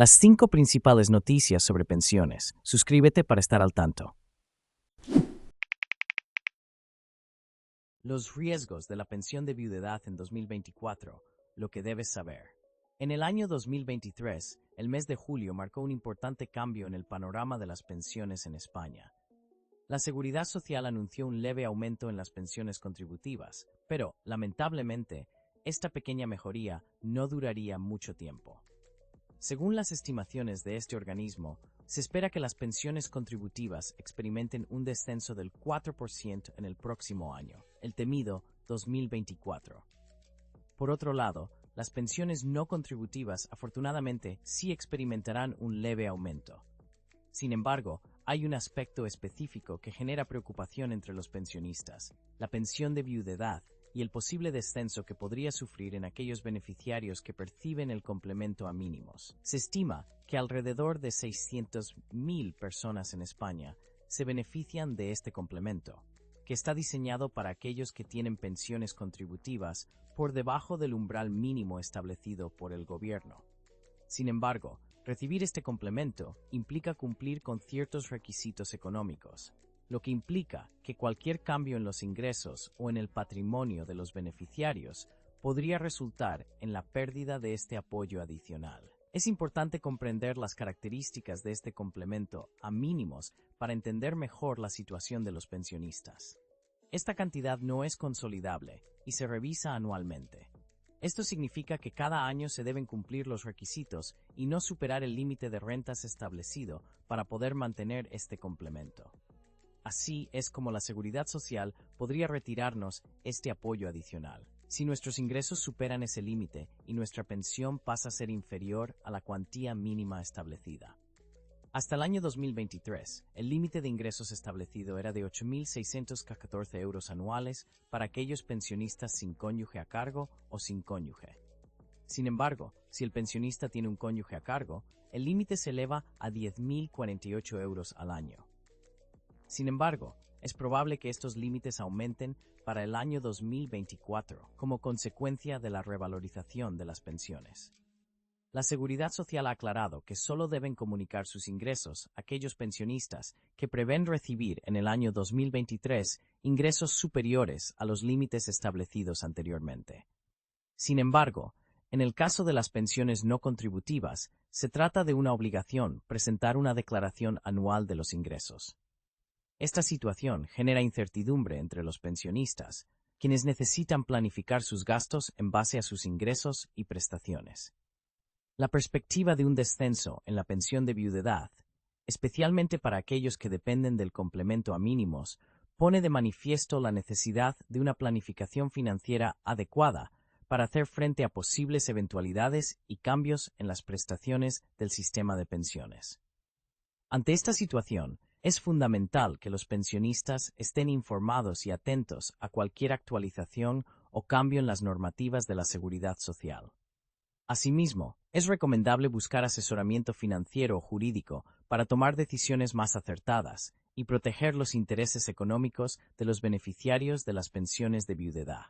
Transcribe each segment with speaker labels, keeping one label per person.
Speaker 1: Las 5 principales noticias sobre pensiones. Suscríbete para estar al tanto. Los riesgos de la pensión de viudedad en 2024. Lo que debes saber. En el año 2023, el mes de julio marcó un importante cambio en el panorama de las pensiones en España. La Seguridad Social anunció un leve aumento en las pensiones contributivas, pero, lamentablemente, esta pequeña mejoría no duraría mucho tiempo. Según las estimaciones de este organismo, se espera que las pensiones contributivas experimenten un descenso del 4% en el próximo año, el temido 2024. Por otro lado, las pensiones no contributivas afortunadamente sí experimentarán un leve aumento. Sin embargo, hay un aspecto específico que genera preocupación entre los pensionistas: la pensión de viudedad y el posible descenso que podría sufrir en aquellos beneficiarios que perciben el complemento a mínimos. Se estima que alrededor de 600.000 personas en España se benefician de este complemento, que está diseñado para aquellos que tienen pensiones contributivas por debajo del umbral mínimo establecido por el gobierno. Sin embargo, recibir este complemento implica cumplir con ciertos requisitos económicos, lo que implica que cualquier cambio en los ingresos o en el patrimonio de los beneficiarios podría resultar en la pérdida de este apoyo adicional. Es importante comprender las características de este complemento a mínimos para entender mejor la situación de los pensionistas. Esta cantidad no es consolidable y se revisa anualmente. Esto significa que cada año se deben cumplir los requisitos y no superar el límite de rentas establecido para poder mantener este complemento. Así es como la Seguridad Social podría retirarnos este apoyo adicional, si nuestros ingresos superan ese límite y nuestra pensión pasa a ser inferior a la cuantía mínima establecida. Hasta el año 2023, el límite de ingresos establecido era de 8.614 euros anuales para aquellos pensionistas sin cónyuge a cargo o sin cónyuge. Sin embargo, si el pensionista tiene un cónyuge a cargo, el límite se eleva a 10.048 euros al año. Sin embargo, es probable que estos límites aumenten para el año 2024 como consecuencia de la revalorización de las pensiones. La Seguridad Social ha aclarado que solo deben comunicar sus ingresos aquellos pensionistas que prevén recibir en el año 2023 ingresos superiores a los límites establecidos anteriormente. Sin embargo, en el caso de las pensiones no contributivas, se trata de una obligación presentar una declaración anual de los ingresos. Esta situación genera incertidumbre entre los pensionistas, quienes necesitan planificar sus gastos en base a sus ingresos y prestaciones. La perspectiva de un descenso en la pensión de viudedad, especialmente para aquellos que dependen del complemento a mínimos, pone de manifiesto la necesidad de una planificación financiera adecuada para hacer frente a posibles eventualidades y cambios en las prestaciones del sistema de pensiones. Ante esta situación, es fundamental que los pensionistas estén informados y atentos a cualquier actualización o cambio en las normativas de la Seguridad Social. Asimismo, es recomendable buscar asesoramiento financiero o jurídico para tomar decisiones más acertadas y proteger los intereses económicos de los beneficiarios de las pensiones de viudedad.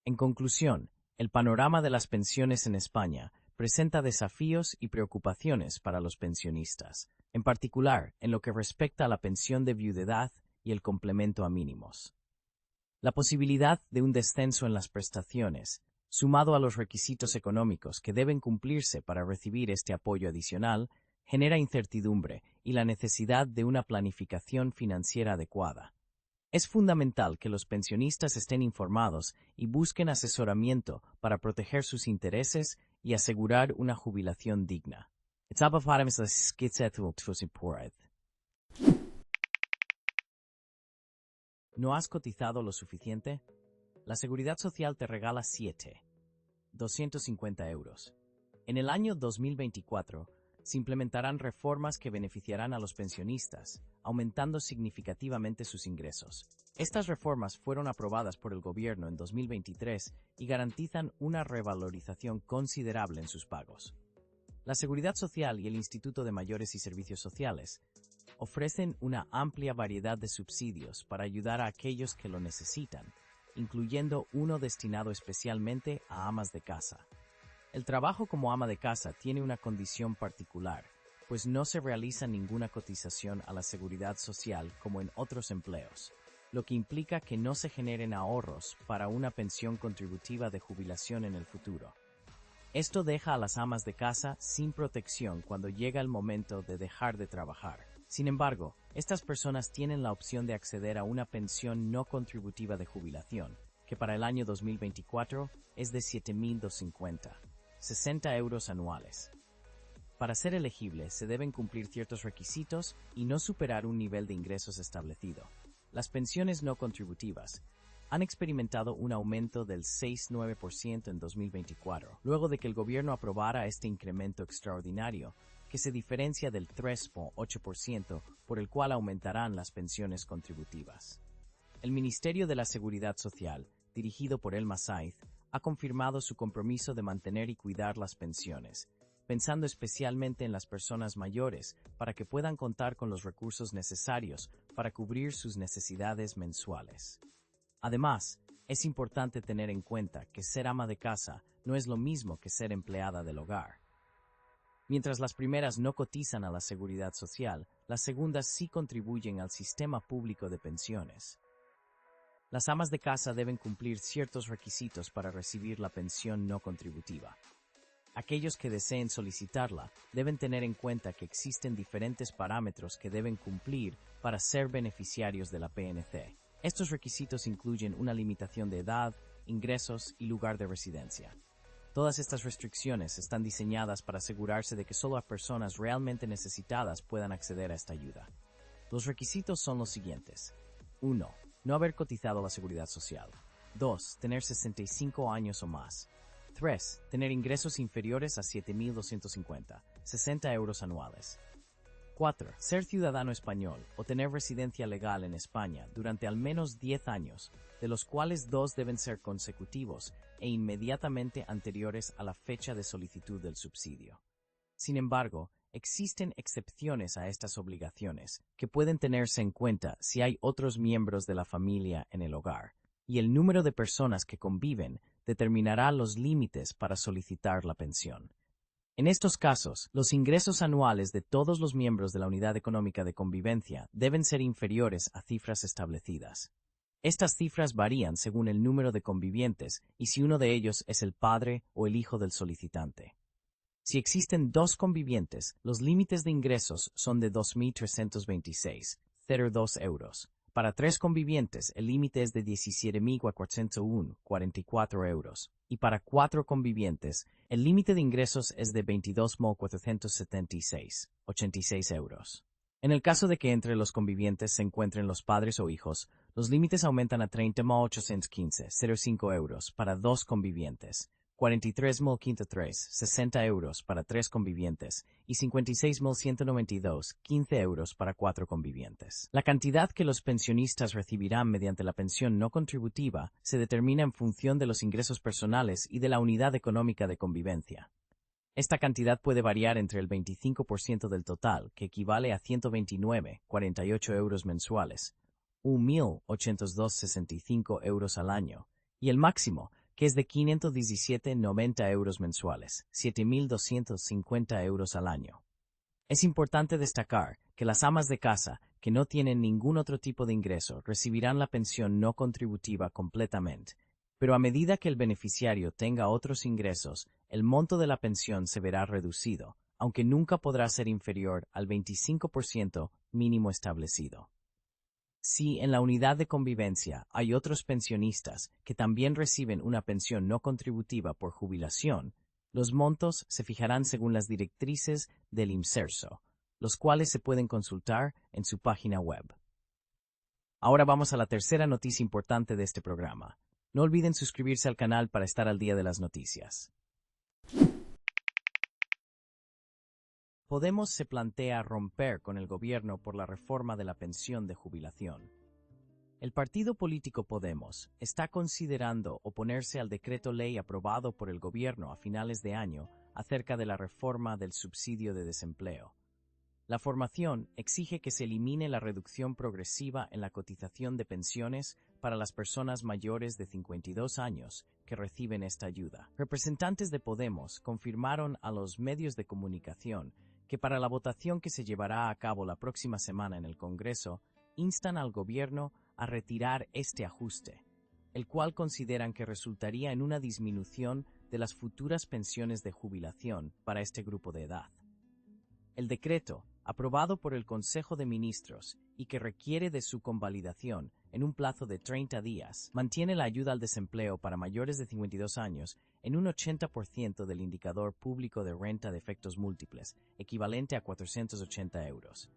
Speaker 1: En conclusión, el panorama de las pensiones en España presenta desafíos y preocupaciones para los pensionistas, en particular en lo que respecta a la pensión de viudedad y el complemento a mínimos. La posibilidad de un descenso en las prestaciones, sumado a los requisitos económicos que deben cumplirse para recibir este apoyo adicional, genera incertidumbre y la necesidad de una planificación financiera adecuada. Es fundamental que los pensionistas estén informados y busquen asesoramiento para proteger sus intereses y asegurar una jubilación digna. ¿No has cotizado lo suficiente? La Seguridad Social te regala 250 euros. En el año 2024, se implementarán reformas que beneficiarán a los pensionistas, aumentando significativamente sus ingresos. Estas reformas fueron aprobadas por el gobierno en 2023 y garantizan una revalorización considerable en sus pagos. La Seguridad Social y el Instituto de Mayores y Servicios Sociales ofrecen una amplia variedad de subsidios para ayudar a aquellos que lo necesitan, incluyendo uno destinado especialmente a amas de casa. El trabajo como ama de casa tiene una condición particular, pues no se realiza ninguna cotización a la seguridad social como en otros empleos, lo que implica que no se generen ahorros para una pensión contributiva de jubilación en el futuro. Esto deja a las amas de casa sin protección cuando llega el momento de dejar de trabajar. Sin embargo, estas personas tienen la opción de acceder a una pensión no contributiva de jubilación, que para el año 2024 es de 7.250, 60 euros anuales. Para ser elegible, se deben cumplir ciertos requisitos y no superar un nivel de ingresos establecido. Las pensiones no contributivas han experimentado un aumento del 6,9% en 2024, luego de que el gobierno aprobara este incremento extraordinario, que se diferencia del 3,8% por el cual aumentarán las pensiones contributivas. El Ministerio de la Seguridad Social, dirigido por Elma Saiz, ha confirmado su compromiso de mantener y cuidar las pensiones, pensando especialmente en las personas mayores para que puedan contar con los recursos necesarios para cubrir sus necesidades mensuales. Además, es importante tener en cuenta que ser ama de casa no es lo mismo que ser empleada del hogar. Mientras las primeras no cotizan a la seguridad social, las segundas sí contribuyen al sistema público de pensiones. Las amas de casa deben cumplir ciertos requisitos para recibir la pensión no contributiva. Aquellos que deseen solicitarla deben tener en cuenta que existen diferentes parámetros que deben cumplir para ser beneficiarios de la PNC. Estos requisitos incluyen una limitación de edad, ingresos y lugar de residencia. Todas estas restricciones están diseñadas para asegurarse de que solo a personas realmente necesitadas puedan acceder a esta ayuda. Los requisitos son los siguientes. 1. No haber cotizado a la seguridad social. 2. Tener 65 años o más. 3. Tener ingresos inferiores a 7.250, 60 euros anuales. 4. Ser ciudadano español o tener residencia legal en España durante al menos 10 años, de los cuales 2 deben ser consecutivos e inmediatamente anteriores a la fecha de solicitud del subsidio. Sin embargo, existen excepciones a estas obligaciones, que pueden tenerse en cuenta si hay otros miembros de la familia en el hogar, y el número de personas que conviven determinará los límites para solicitar la pensión. En estos casos, los ingresos anuales de todos los miembros de la unidad económica de convivencia deben ser inferiores a cifras establecidas. Estas cifras varían según el número de convivientes y si uno de ellos es el padre o el hijo del solicitante. Si existen 2 convivientes, los límites de ingresos son de 2.326,02 euros. Para 3 convivientes, el límite es de 17.401,44 euros. Y para 4 convivientes, el límite de ingresos es de 22.476,86 euros. En el caso de que entre los convivientes se encuentren los padres o hijos, los límites aumentan a 30.815,05 euros para 2 convivientes, 43.503,60 euros para 3 convivientes y 56.192,15 euros para 4 convivientes. La cantidad que los pensionistas recibirán mediante la pensión no contributiva se determina en función de los ingresos personales y de la unidad económica de convivencia. Esta cantidad puede variar entre el 25% del total, que equivale a 129,48 euros mensuales, 1.802,65 euros al año, y el máximo, que es de 517,90 euros mensuales, 7.250 euros al año. Es importante destacar que las amas de casa, que no tienen ningún otro tipo de ingreso, recibirán la pensión no contributiva completamente, pero a medida que el beneficiario tenga otros ingresos, el monto de la pensión se verá reducido, aunque nunca podrá ser inferior al 25% mínimo establecido. Si en la unidad de convivencia hay otros pensionistas que también reciben una pensión no contributiva por jubilación, los montos se fijarán según las directrices del IMSERSO, los cuales se pueden consultar en su página web. Ahora vamos a la tercera noticia importante de este programa. No olviden suscribirse al canal para estar al día de las noticias. Podemos se plantea romper con el gobierno por la reforma de la pensión de jubilación. El partido político Podemos está considerando oponerse al decreto ley aprobado por el gobierno a finales de año acerca de la reforma del subsidio de desempleo. La formación exige que se elimine la reducción progresiva en la cotización de pensiones para las personas mayores de 52 años que reciben esta ayuda. Representantes de Podemos confirmaron a los medios de comunicación que para la votación que se llevará a cabo la próxima semana en el Congreso, instan al gobierno a retirar este ajuste, el cual consideran que resultaría en una disminución de las futuras pensiones de jubilación para este grupo de edad. El decreto, aprobado por el Consejo de Ministros y que requiere de su convalidación en un plazo de 30 días, mantiene la ayuda al desempleo para mayores de 52 años en un 80% del indicador público de renta de efectos múltiples, equivalente a 480 euros.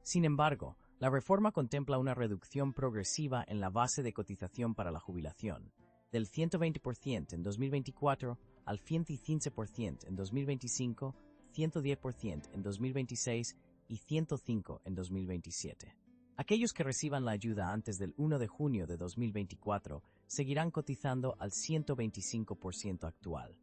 Speaker 1: Sin embargo, la reforma contempla una reducción progresiva en la base de cotización para la jubilación, del 120% en 2024 al 115% en 2025, 110% en 2026 y 105% en 2027. Aquellos que reciban la ayuda antes del 1 de junio de 2024 seguirán cotizando al 125% actual.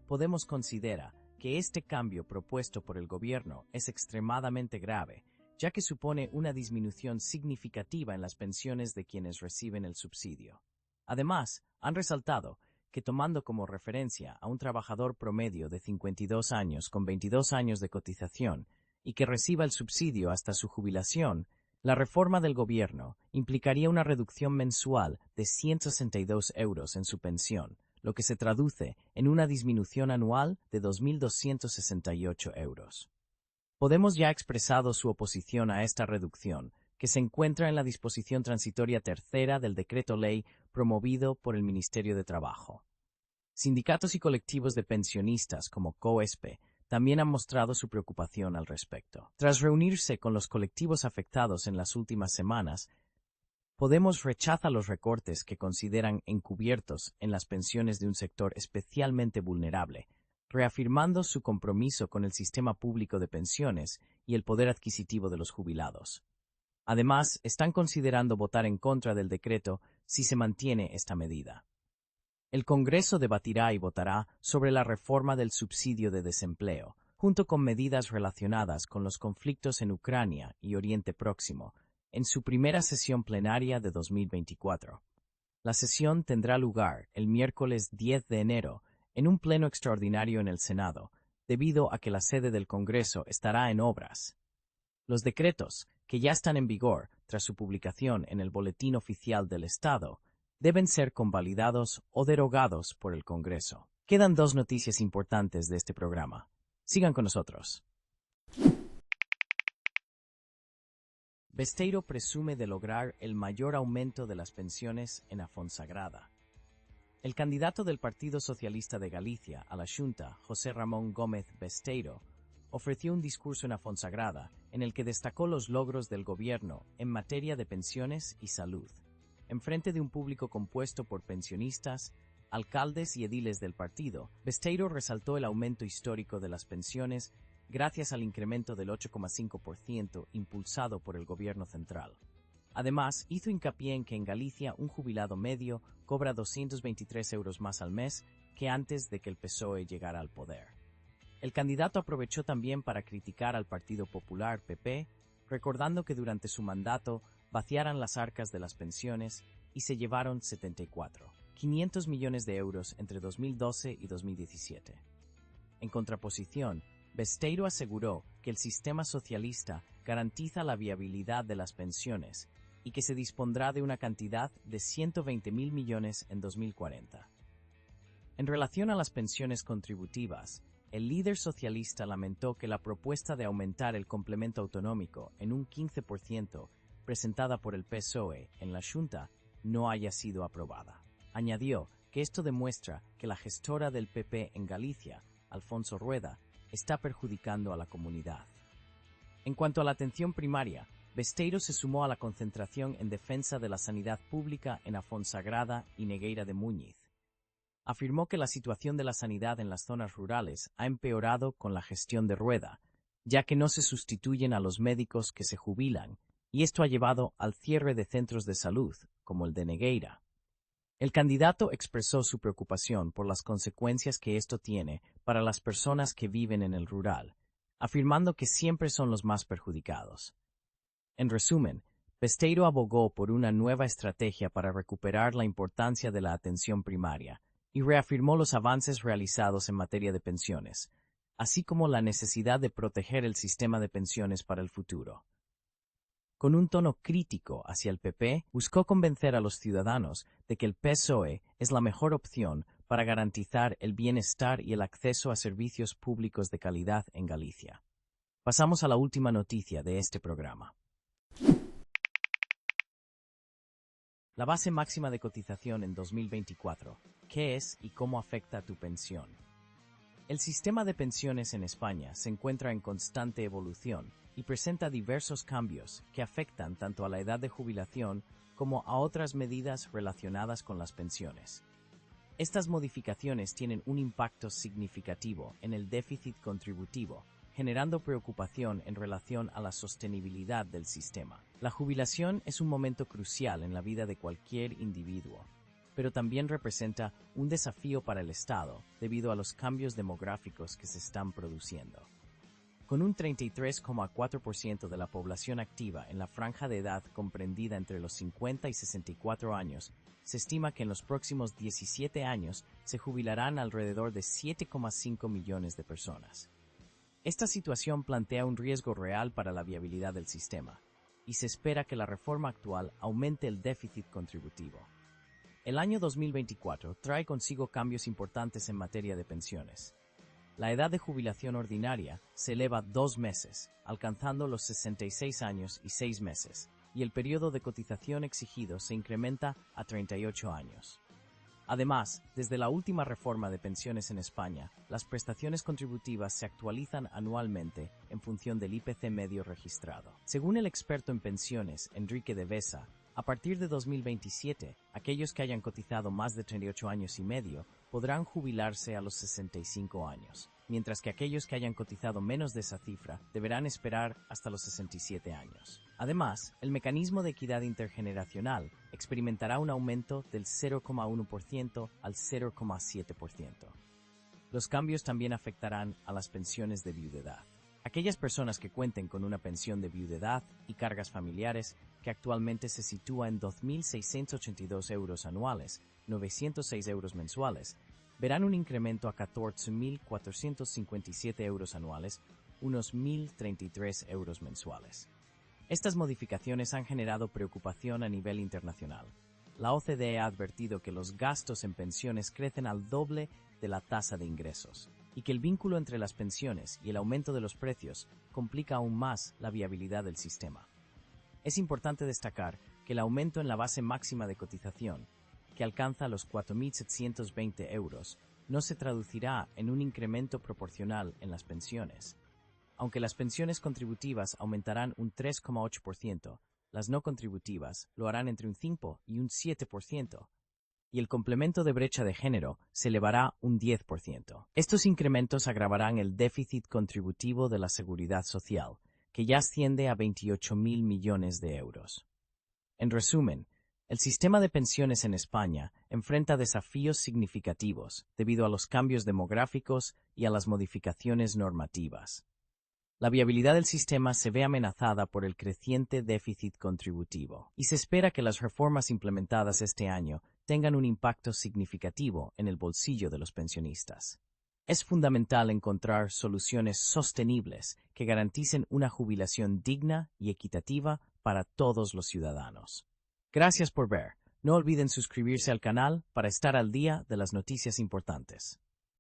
Speaker 1: Podemos considerar que este cambio propuesto por el gobierno es extremadamente grave, ya que supone una disminución significativa en las pensiones de quienes reciben el subsidio. Además, han resaltado que tomando como referencia a un trabajador promedio de 52 años con 22 años de cotización y que reciba el subsidio hasta su jubilación, la reforma del gobierno implicaría una reducción mensual de 162 euros en su pensión, lo que se traduce en una disminución anual de 2.268 euros. Podemos ya ha expresado su oposición a esta reducción, que se encuentra en la disposición transitoria tercera del decreto ley promovido por el Ministerio de Trabajo. Sindicatos y colectivos de pensionistas como COESPE también han mostrado su preocupación al respecto. Tras reunirse con los colectivos afectados en las últimas semanas, Podemos rechaza los recortes que consideran encubiertos en las pensiones de un sector especialmente vulnerable, reafirmando su compromiso con el sistema público de pensiones y el poder adquisitivo de los jubilados. Además, están considerando votar en contra del decreto si se mantiene esta medida. El Congreso debatirá y votará sobre la reforma del subsidio de desempleo, junto con medidas relacionadas con los conflictos en Ucrania y Oriente Próximo, en su primera sesión plenaria de 2024. La sesión tendrá lugar el miércoles 10 de enero en un pleno extraordinario en el Senado, debido a que la sede del Congreso estará en obras. Los decretos, que ya están en vigor tras su publicación en el Boletín Oficial del Estado, deben ser convalidados o derogados por el Congreso. Quedan dos noticias importantes de este programa. Sigan con nosotros. Besteiro presume de lograr el mayor aumento de las pensiones en Afonsagrada. El candidato del Partido Socialista de Galicia a la Xunta, José Ramón Gómez Besteiro, ofreció un discurso en Afonsagrada en el que destacó los logros del gobierno en materia de pensiones y salud. En frente de un público compuesto por pensionistas, alcaldes y ediles del partido, Besteiro resaltó el aumento histórico de las pensiones gracias al incremento del 8,5% impulsado por el gobierno central. Además, hizo hincapié en que en Galicia un jubilado medio cobra 223 euros más al mes que antes de que el PSOE llegara al poder. El candidato aprovechó también para criticar al Partido Popular, PP, recordando que durante su mandato vaciaran las arcas de las pensiones y se llevaron 500 millones de euros entre 2012 y 2017. En contraposición, Besteiro aseguró que el sistema socialista garantiza la viabilidad de las pensiones y que se dispondrá de una cantidad de 120.000 millones en 2040. En relación a las pensiones contributivas, el líder socialista lamentó que la propuesta de aumentar el complemento autonómico en un 15% presentada por el PSOE en la Xunta no haya sido aprobada. Añadió que esto demuestra que la gestora del PP en Galicia, Alfonso Rueda, está perjudicando a la comunidad. En cuanto a la atención primaria, Besteiro se sumó a la concentración en defensa de la sanidad pública en Afonsagrada y Negueira de Muñiz. Afirmó que la situación de la sanidad en las zonas rurales ha empeorado con la gestión de Rueda, ya que no se sustituyen a los médicos que se jubilan, y esto ha llevado al cierre de centros de salud, como el de Negueira. El candidato expresó su preocupación por las consecuencias que esto tiene para las personas que viven en el rural, afirmando que siempre son los más perjudicados. En resumen, Besteiro abogó por una nueva estrategia para recuperar la importancia de la atención primaria y reafirmó los avances realizados en materia de pensiones, así como la necesidad de proteger el sistema de pensiones para el futuro. Con un tono crítico hacia el PP, buscó convencer a los ciudadanos de que el PSOE es la mejor opción para garantizar el bienestar y el acceso a servicios públicos de calidad en Galicia. Pasamos a la última noticia de este programa. La base máxima de cotización en 2024. ¿Qué es y cómo afecta a tu pensión? El sistema de pensiones en España se encuentra en constante evolución y presenta diversos cambios que afectan tanto a la edad de jubilación como a otras medidas relacionadas con las pensiones. Estas modificaciones tienen un impacto significativo en el déficit contributivo, generando preocupación en relación a la sostenibilidad del sistema. La jubilación es un momento crucial en la vida de cualquier individuo, pero también representa un desafío para el Estado debido a los cambios demográficos que se están produciendo. Con un 33,4% de la población activa en la franja de edad comprendida entre los 50 y 64 años, se estima que en los próximos 17 años se jubilarán alrededor de 7,5 millones de personas. Esta situación plantea un riesgo real para la viabilidad del sistema, y se espera que la reforma actual aumente el déficit contributivo. El año 2024 trae consigo cambios importantes en materia de pensiones. La edad de jubilación ordinaria se eleva 2 meses, alcanzando los 66 años y 6 meses, y el periodo de cotización exigido se incrementa a 38 años. Además, desde la última reforma de pensiones en España, las prestaciones contributivas se actualizan anualmente en función del IPC medio registrado. Según el experto en pensiones, Enrique de Besa, a partir de 2027, aquellos que hayan cotizado más de 38 años y medio podrán jubilarse a los 65 años, mientras que aquellos que hayan cotizado menos de esa cifra deberán esperar hasta los 67 años. Además, el mecanismo de equidad intergeneracional experimentará un aumento del 0,1% al 0,7%. Los cambios también afectarán a las pensiones de viudedad. Aquellas personas que cuenten con una pensión de viudedad y cargas familiares, que actualmente se sitúa en 2.682 euros anuales, 906 euros mensuales, verán un incremento a 14.457 euros anuales, unos 1.033 euros mensuales. Estas modificaciones han generado preocupación a nivel internacional. La OCDE ha advertido que los gastos en pensiones crecen al doble de la tasa de ingresos, y que el vínculo entre las pensiones y el aumento de los precios complica aún más la viabilidad del sistema. Es importante destacar que el aumento en la base máxima de cotización, que alcanza los 4.720 euros, no se traducirá en un incremento proporcional en las pensiones. Aunque las pensiones contributivas aumentarán un 3,8%, las no contributivas lo harán entre un 5 y un 7%, y el complemento de brecha de género se elevará un 10%. Estos incrementos agravarán el déficit contributivo de la Seguridad Social, que ya asciende a 28.000 millones de euros. En resumen, el sistema de pensiones en España enfrenta desafíos significativos debido a los cambios demográficos y a las modificaciones normativas. La viabilidad del sistema se ve amenazada por el creciente déficit contributivo, y se espera que las reformas implementadas este año tengan un impacto significativo en el bolsillo de los pensionistas. Es fundamental encontrar soluciones sostenibles que garanticen una jubilación digna y equitativa para todos los ciudadanos. Gracias por ver. No olviden suscribirse al canal para estar al día de las noticias importantes.